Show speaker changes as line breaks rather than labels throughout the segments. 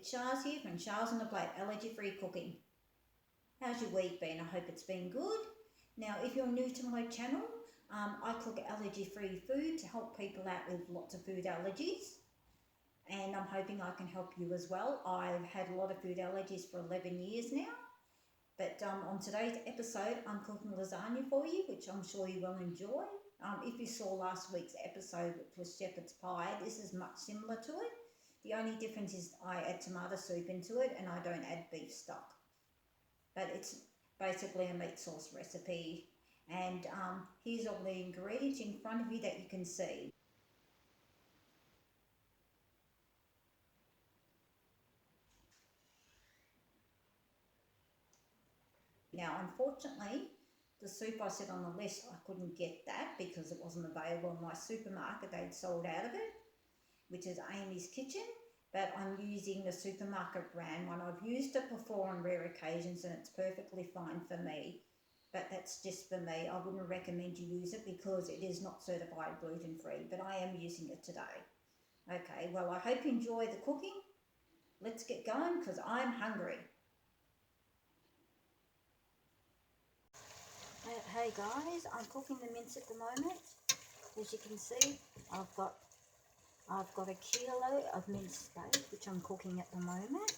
It's Shaarz here from Shaarz on the Plate, allergy-free cooking. How's your week been? I hope it's been good. Now, if you're new to my channel, I cook allergy-free food to help people out with lots of food allergies. And I'm hoping I can help you as well. I've had a lot of food allergies for 11 years now. But on today's episode, I'm cooking lasagna for you, which I'm sure you will enjoy. If you saw last week's episode, which was shepherd's pie, this is much similar to it. The only difference is I add tomato soup into it and I don't add beef stock. But it's basically a meat sauce recipe. And here's all the ingredients in front of you that you can see. Now, unfortunately, the soup I said on the list, I couldn't get that because it wasn't available in my supermarket. They'd sold out of it, which is Amy's Kitchen. But I'm using the supermarket brand one. I've used it before on rare occasions and it's perfectly fine for me. But that's just for me. I wouldn't recommend you use it because it is not certified gluten-free, but I am using it today. Okay, well, I hope you enjoy the cooking. Let's get going because I'm hungry. Hey guys, I'm cooking the mince at the moment. As you can see, I've got a kilo of minced steak, which I'm cooking at the moment,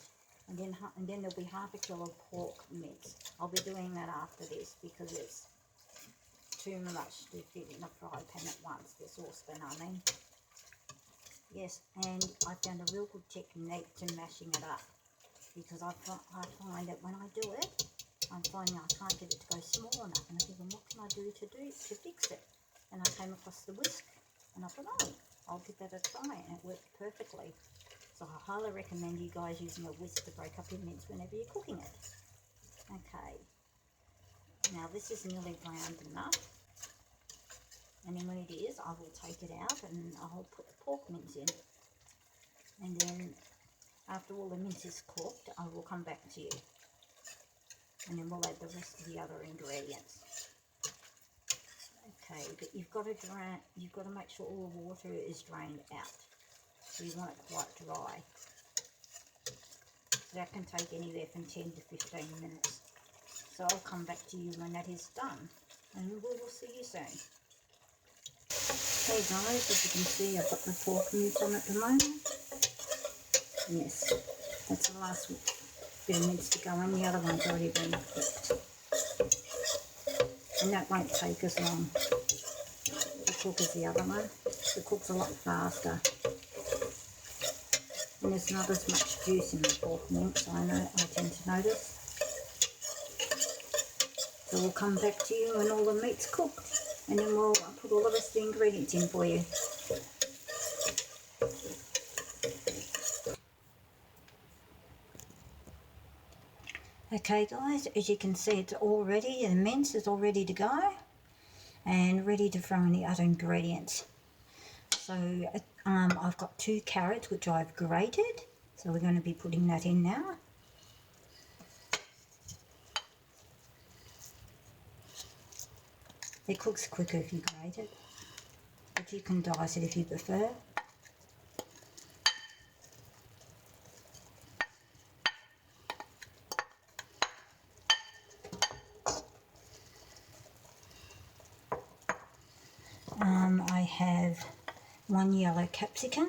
and then there'll be half a kilo of pork mince. I'll be doing that after this because it's too much to fit in a fry pan at once, the saucepan, I mean. Yes, and I found a real good technique to mashing it up because I find that when I do it, I'm finding I can't get it to go small enough, and I'm thinking, what can I do to fix it? And I came across the whisk, and I thought, oh, I'll give that a try, and it worked perfectly. So I highly recommend you guys using a whisk to break up your mince whenever you're cooking it. Okay, now this is nearly browned enough, and then when it is, I will take it out and I'll put the pork mince in. And then after all the mince is cooked, I will come back to you. And then we'll add the rest of the other ingredients. Okay, but you've got to make sure all the water is drained out. So you want it quite dry. That can take anywhere from 10 to 15 minutes. So I'll come back to you when that is done. And we will see you soon. Hey guys, as you can see, I've got the pork mince on at the moment. Yes, that's the last bit of mince to go in. The other one's already been cooked. And that won't take as long to cook as the other one. It cooks a lot faster. And there's not as much juice in the pork mince, I tend to notice. So we'll come back to you when all the meat's cooked. And then we'll put all the rest of the ingredients in for you. Okay guys, as you can see, it's all ready. The mince is all ready to go and ready to throw in the other ingredients. So I've got 2 carrots which I've grated, so we're going to be putting that in now. It cooks quicker if you grate it, but you can dice it if you prefer. I have 1 yellow capsicum.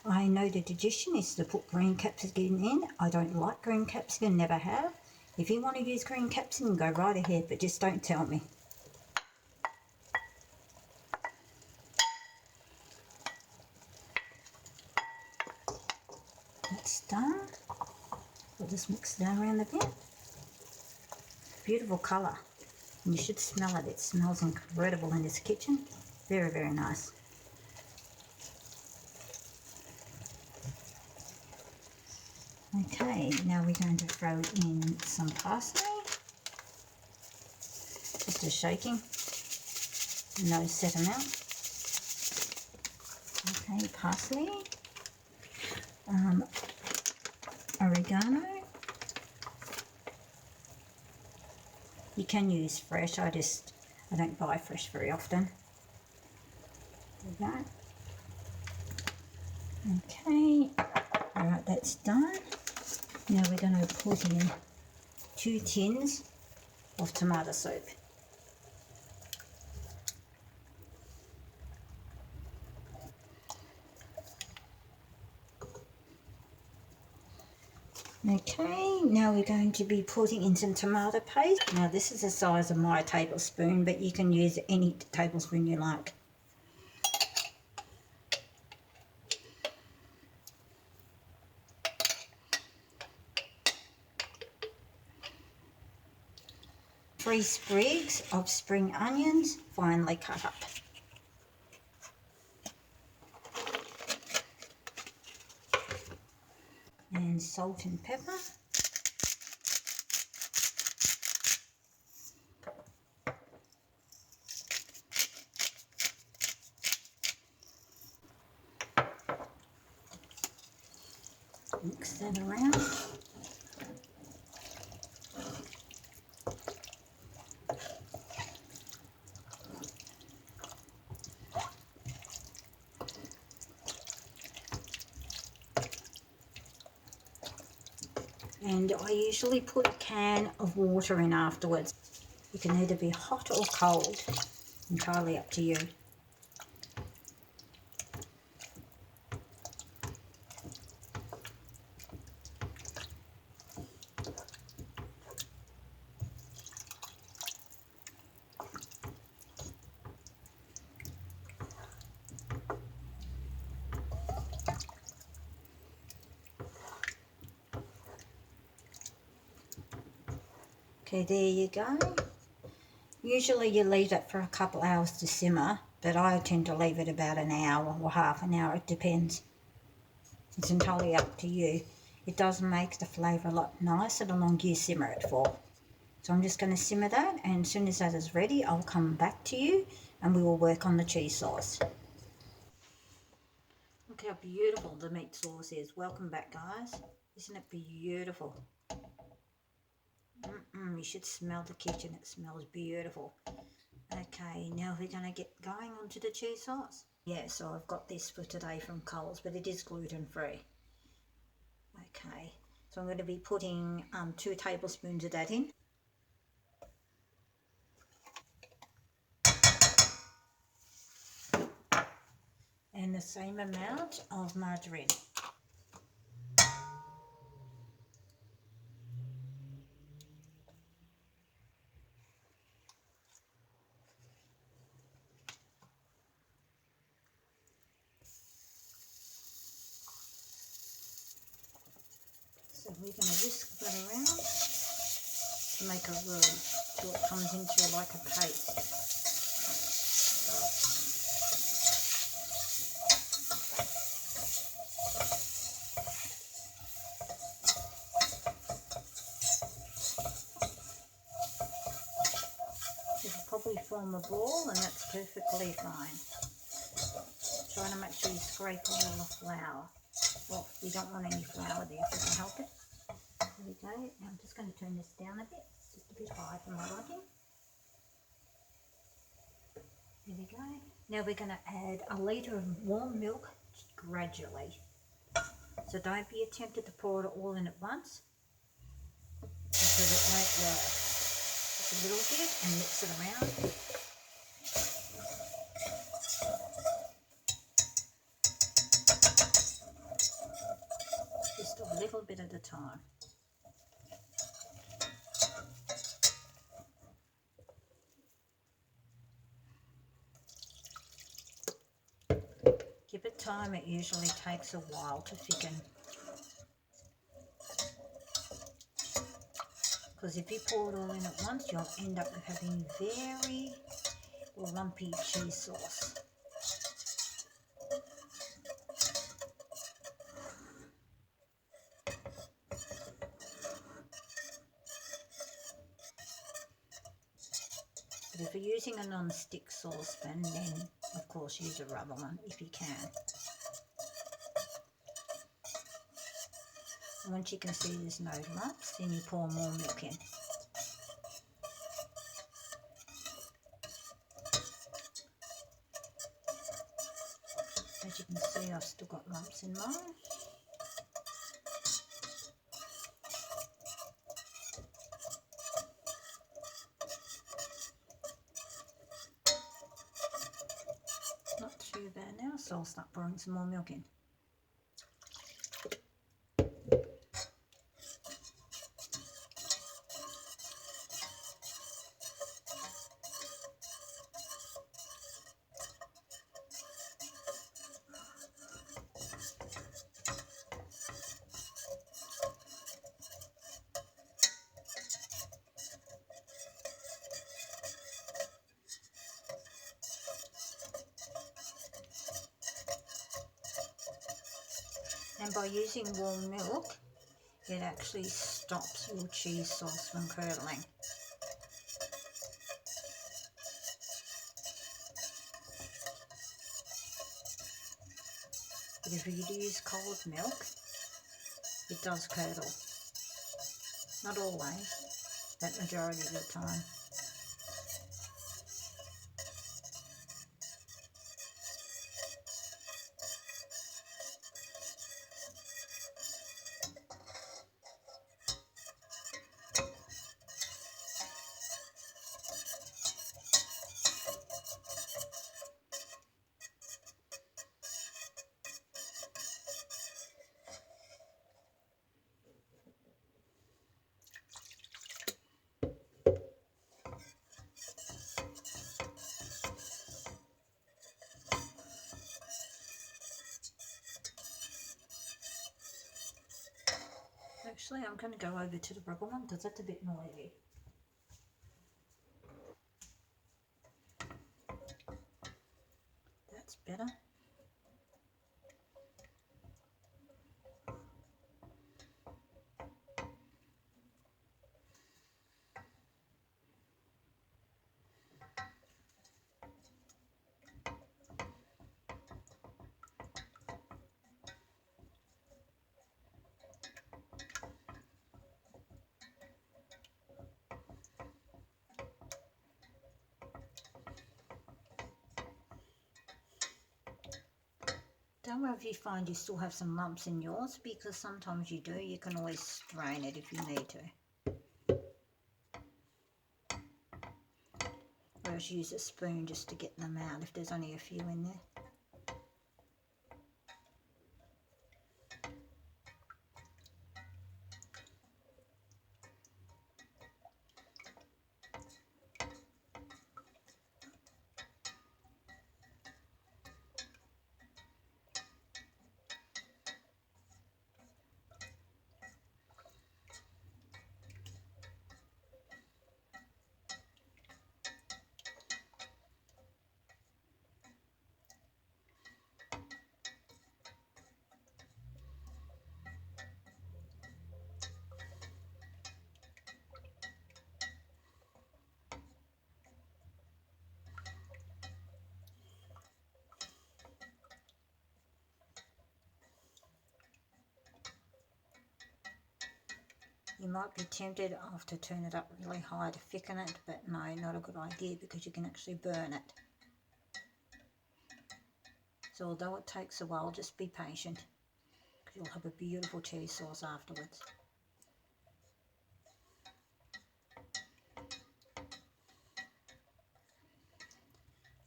I know the tradition is to put green capsicum in. I don't like green capsicum, never have. If you want to use green capsicum, go right ahead, but just don't tell me. That's done. We'll just mix that around a bit. Beautiful colour. And you should smell it. It smells incredible in this kitchen. Very, very nice. Okay, now we're going to throw in some parsley. Just a shaking. No set amount. Okay, parsley. Oregano. You can use fresh, I don't buy fresh very often. There we go. Okay, Alright, that's done. Now we're going to put in 2 tins of tomato soup. Okay, now we're going to be putting in some tomato paste. Now this is the size of my tablespoon, but you can use any tablespoon you like. Three sprigs of spring onions, finely cut up. And salt and pepper. Mix that around. And I usually put a can of water in afterwards. You can either be hot or cold, entirely up to you. Okay, there you go. Usually you leave it for a couple hours to simmer, but I tend to leave it about an hour or half an hour, it depends. It's entirely up to you. It does make the flavour a lot nicer the longer you simmer it for. So I'm just going to simmer that, and as soon as that is ready, I'll come back to you and we will work on the cheese sauce. Look how beautiful the meat sauce is. Welcome back, guys. Isn't it beautiful? You should smell the kitchen. It smells beautiful. Okay, now we're going to get going onto the cheese sauce. Yeah, so I've got this for today from Coles, but it is gluten free. Okay, so I'm going to be putting 2 tablespoons of that in. And the same amount of margarine. So we're going to whisk that around to make a roux till it comes into like a paste. It'll probably form a ball, and that's perfectly fine. Trying to make sure you scrape all the flour. Well, we don't want any flour there if we can help it. There we go. Now I'm just going to turn this down a bit. It's just a bit high for my liking. There we go. Now we're going to add a litre of warm milk gradually. So don't be tempted to pour it all in at once, because it won't work. Just a little bit and mix it around. Just a little bit at a time. Give it time, it usually takes a while to thicken. Because if you pour it all in at once, you'll end up with having very lumpy cheese sauce. But if you're using a non-stick saucepan, then of course use a rubber one if you can. And once you can see there's no lumps, then you pour more milk in. As you can see, I've still got lumps in mine. too bad now, so I'll start pouring some more milk in. And by using warm milk, it actually stops your cheese sauce from curdling. But if you use cold milk, it does curdle. Not always, but majority of the time. Actually, I'm going to go over to the rubber one because that's a bit noisy. That's better. Don't worry if you find you still have some lumps in yours, because sometimes you do. You can always strain it if you need to. Or else use a spoon just to get them out if there's only a few in there. You might be tempted after turn it up really high to thicken it, but no, not a good idea because you can actually burn it. So although it takes a while, just be patient because you'll have a beautiful cheese sauce afterwards.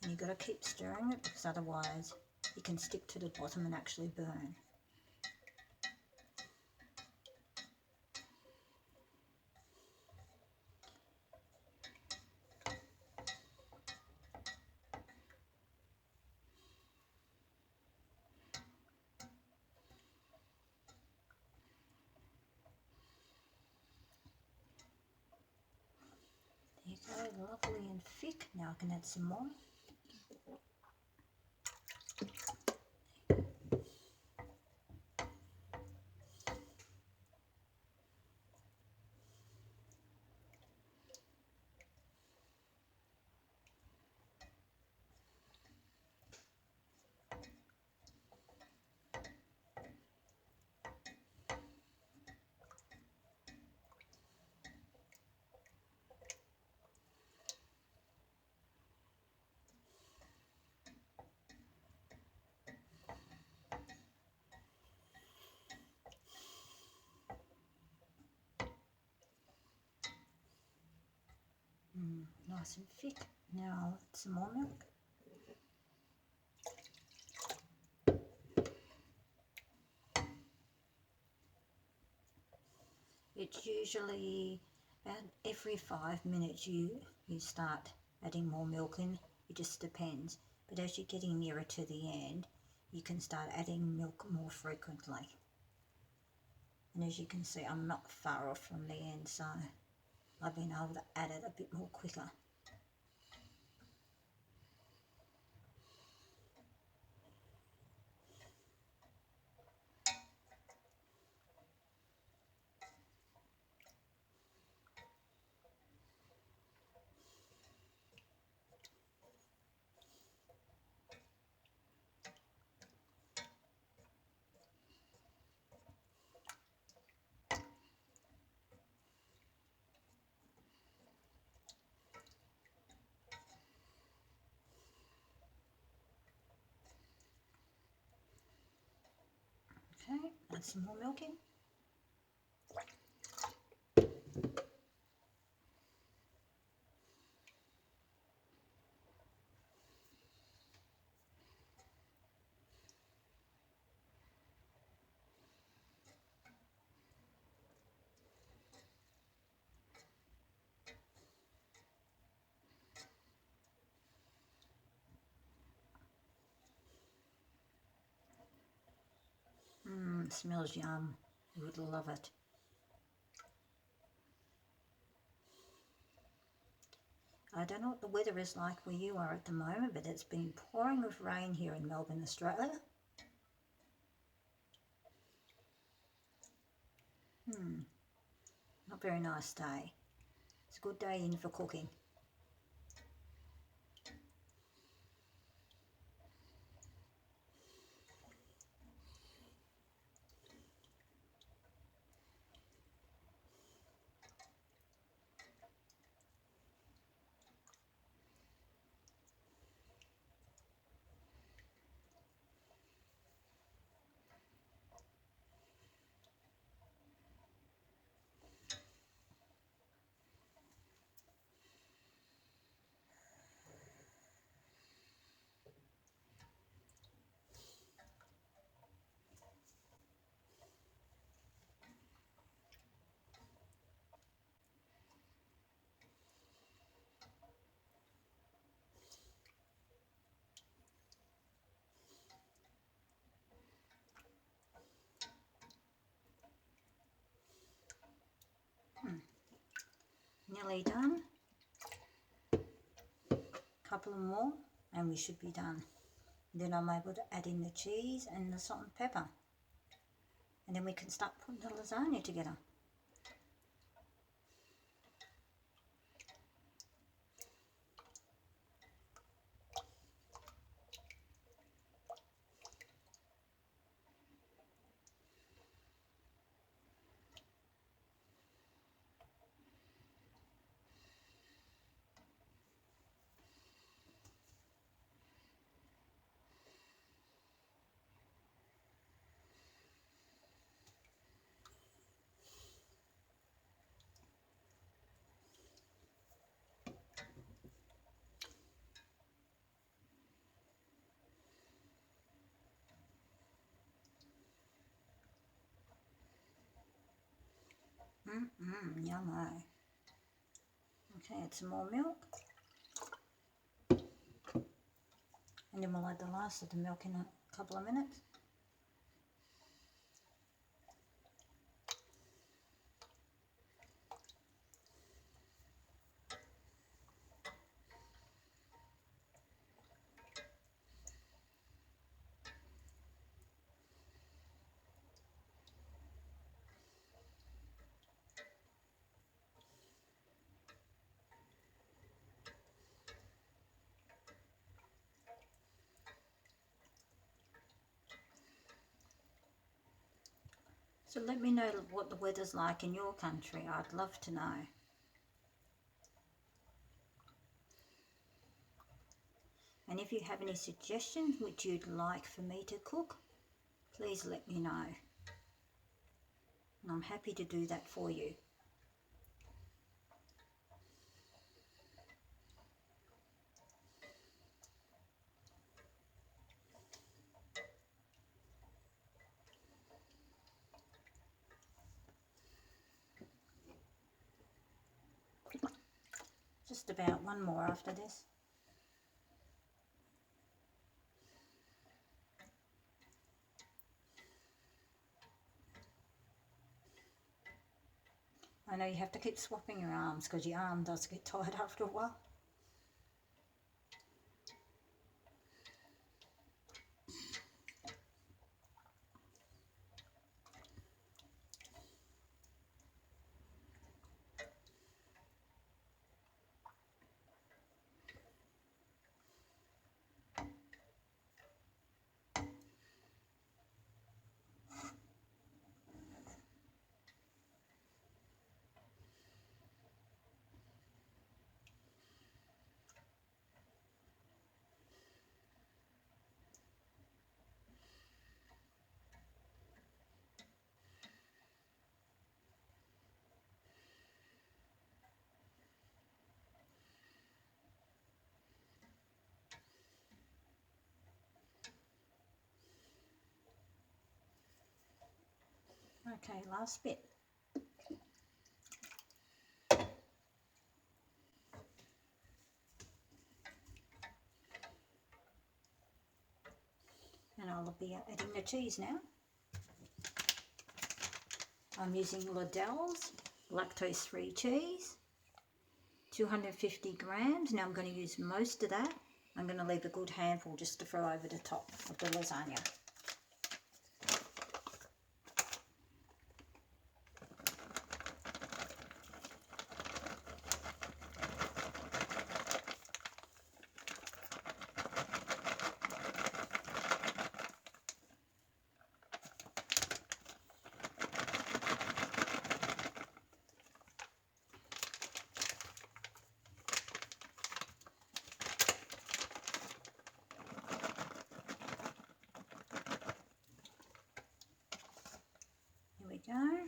And you've got to keep stirring it because otherwise it can stick to the bottom and actually burn. There you go, lovely and thick. Now I can add some more. Nice and thick. Now some more milk. it's usually about every 5 minutes you start adding more milk in. It just depends. But as you're getting nearer to the end, you can start adding milk more frequently. And as you can see, I'm not far off from the end, so I've been able to add it a bit more quicker. Okay, add some more milk in. Smells yum. You would love it. I don't know what the weather is like where you are at the moment, but it's been pouring with rain here in Melbourne, Australia. Not very nice day. It's a good day in for cooking. Nearly done. Couple more and we should be done. Then I'm able to add in the cheese and the salt and pepper. And then we can start putting the lasagna together. Yummo. Okay, add some more milk. And then we'll add the last of the milk in a couple of minutes. So let me know what the weather's like in your country. I'd love to know. And if you have any suggestions which you'd like for me to cook, please let me know. And I'm happy to do that for you. just about one more after this. I know you have to keep swapping your arms because your arm does get tired after a while. Okay, last bit. And I'll be adding the cheese now. I'm using Liddells lactose-free cheese, 250 grams. Now I'm going to use most of that. I'm going to leave a good handful just to throw over the top of the lasagna. Go.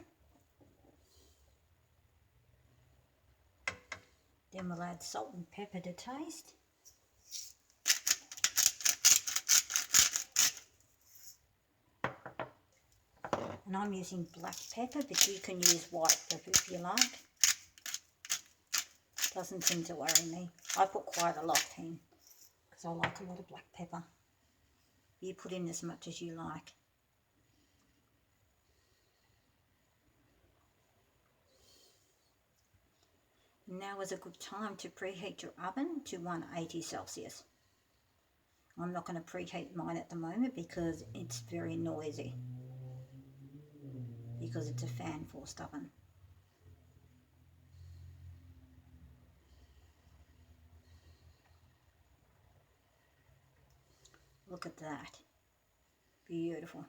Then we'll add salt and pepper to taste. And I'm using black pepper, but you can use white pepper if you like. Doesn't seem to worry me. I put quite a lot in because I like a lot of black pepper. You put in as much as you like. Now is a good time to preheat your oven to 180 Celsius. I'm not going to preheat mine at the moment because it's very noisy, because it's a fan forced oven. Look at that. Beautiful.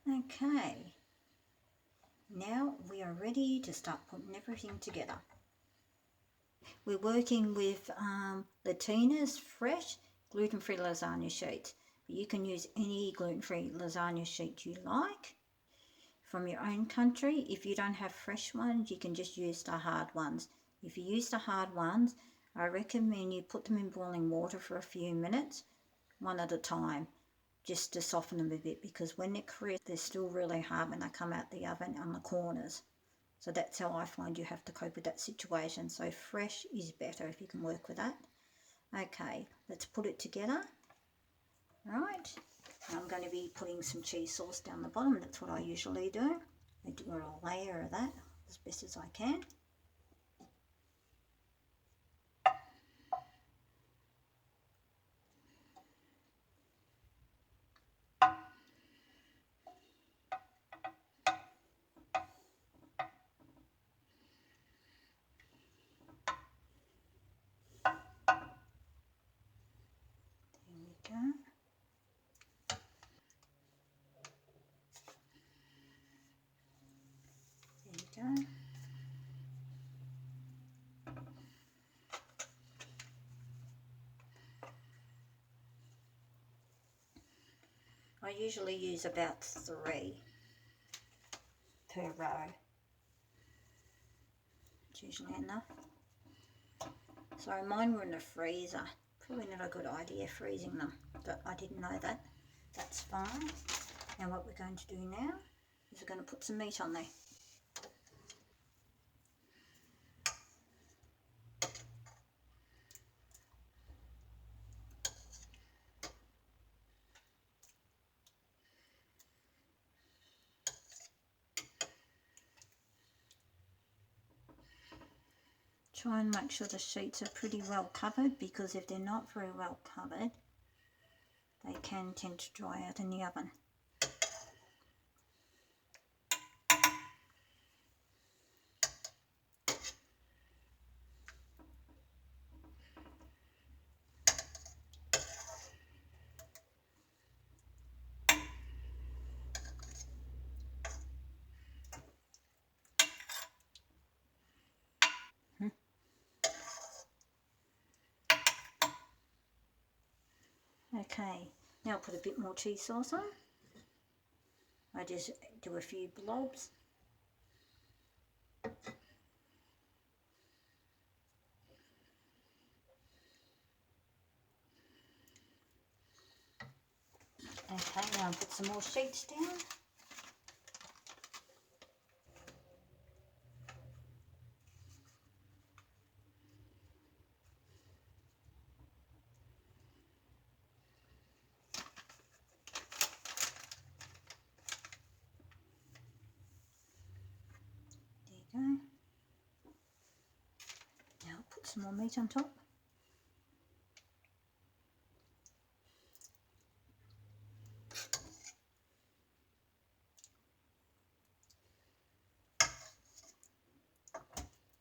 Okay, now we are ready to start putting everything together. We're working with Latina's fresh gluten-free lasagna sheets. You can use any gluten-free lasagna sheet you like from your own country. If you don't have fresh ones, you can just use the hard ones. If you use the hard ones, I recommend you put them in boiling water for a few minutes, one at a time, just to soften them a bit, because when they're crisp, they're still really hard when they come out the oven on the corners. So that's how I find you have to cope with that situation. So fresh is better if you can work with that. Okay, let's put it together. Right, I'm going to be putting some cheese sauce down the bottom. That's what I usually do. I do a layer of that as best as I can. There we go. There we go. I usually use about 3 per row. It's usually enough. So mine were in the freezer. Probably not a good idea freezing them, but I didn't know that. That's fine. Now what we're going to do now is we're going to put some meat on there. Try and make sure the sheets are pretty well covered, because if they're not very well covered, they can tend to dry out in the oven. Okay, now I'll put a bit more cheese sauce on. I just do a few blobs. Okay, now I'll put some more sheets down. There you go. Now I'll put some more meat on top.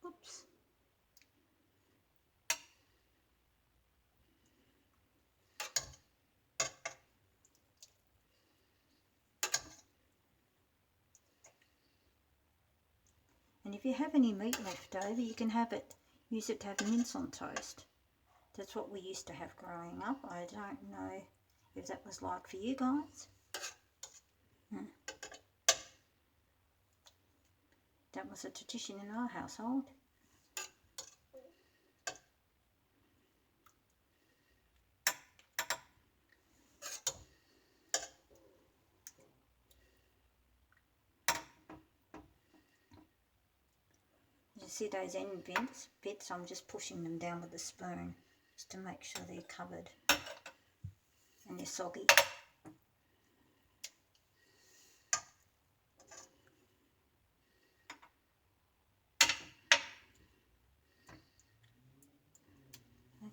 Oops. And if you have any meat left over, you can use it to have mince on toast. That's what we used to have growing up. I don't know if that was like for you guys. That was a tradition in our household. You see those end bits, I'm just pushing them down with a spoon just to make sure they're covered and they're soggy.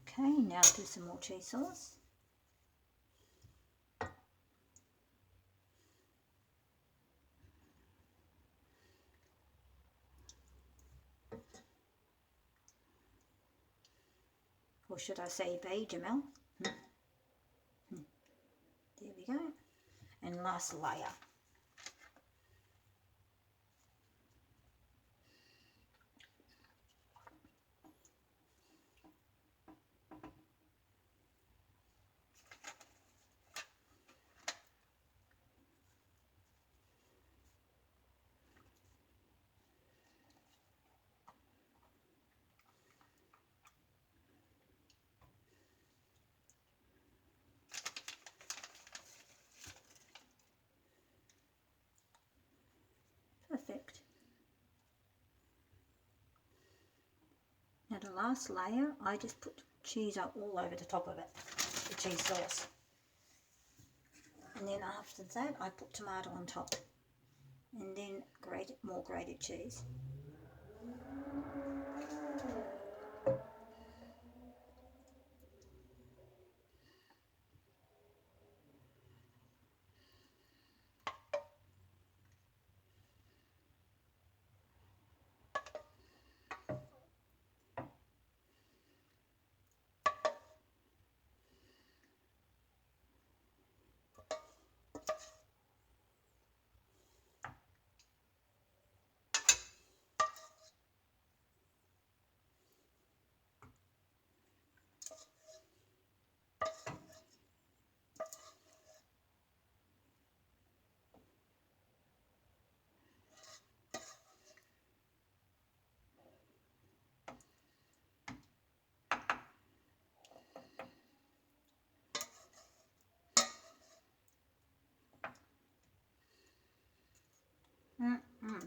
Okay, now do some more cheese sauce. Or should I say be, Jamel? There we go. And last layer. Perfect. Now the last layer, I just put cheese up all over the top of it, the cheese sauce. And then after that, I put tomato on top. And then more grated cheese.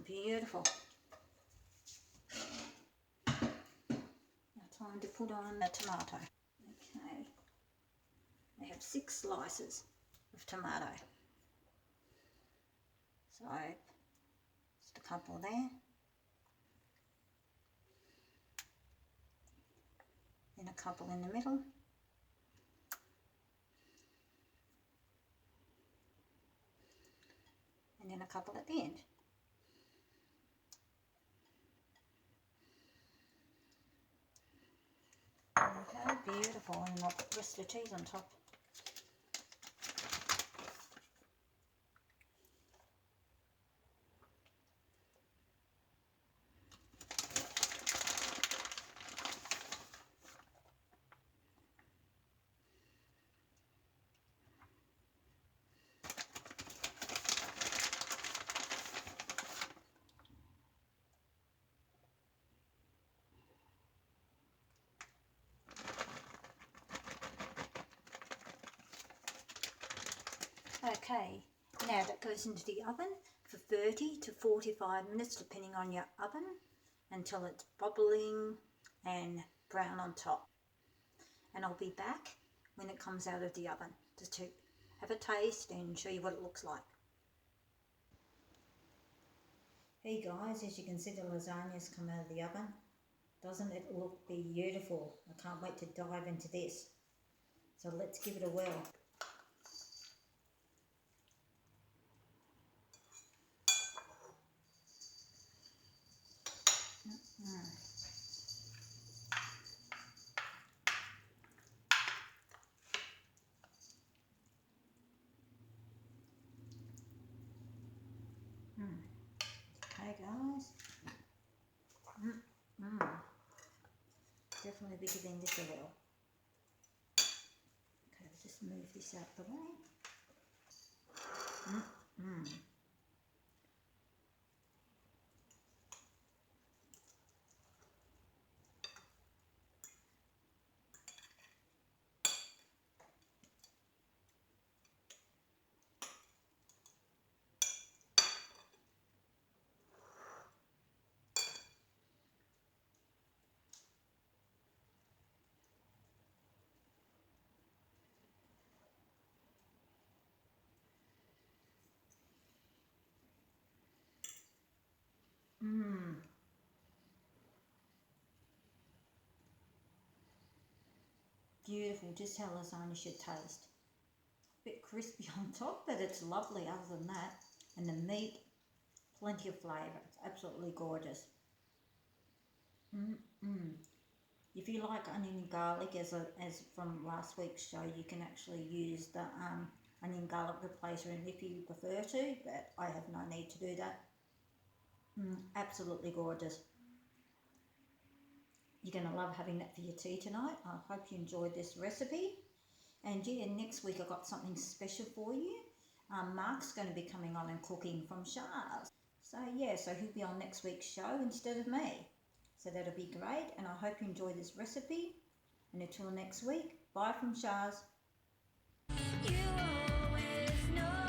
Beautiful. Now time to put on the tomato. Okay. I have 6 slices of tomato. So just a couple there. a couple in the middle. And then a couple at the end. Okay, beautiful. And I'll put the rest of the cheese on top. Okay, now that goes into the oven for 30 to 45 minutes depending on your oven until it's bubbling and brown on top. And I'll be back when it comes out of the oven just to have a taste and show you what it looks like. Hey guys, as you can see the lasagna's come out of the oven. Doesn't it look beautiful? I can't wait to dive into this. So let's give it a whirl. Okay guys, definitely be giving this a whirl. Okay, let's just move this out the way. Beautiful, just how lasagna should taste. A bit crispy on top, but it's lovely other than that. And the meat, plenty of flavour. It's absolutely gorgeous. If you like onion and garlic, as from last week's show, you can actually use the onion garlic replacement if you prefer to, but I have no need to do that. Absolutely gorgeous. You're going to love having that for your tea tonight. I hope you enjoyed this recipe. And yeah, next week I've got something special for you. Mark's going to be coming on and cooking from Shaarz. So yeah, so he'll be on next week's show instead of me. So that'll be great, and I hope you enjoy this recipe. And until next week, bye from Shaarz. You always know.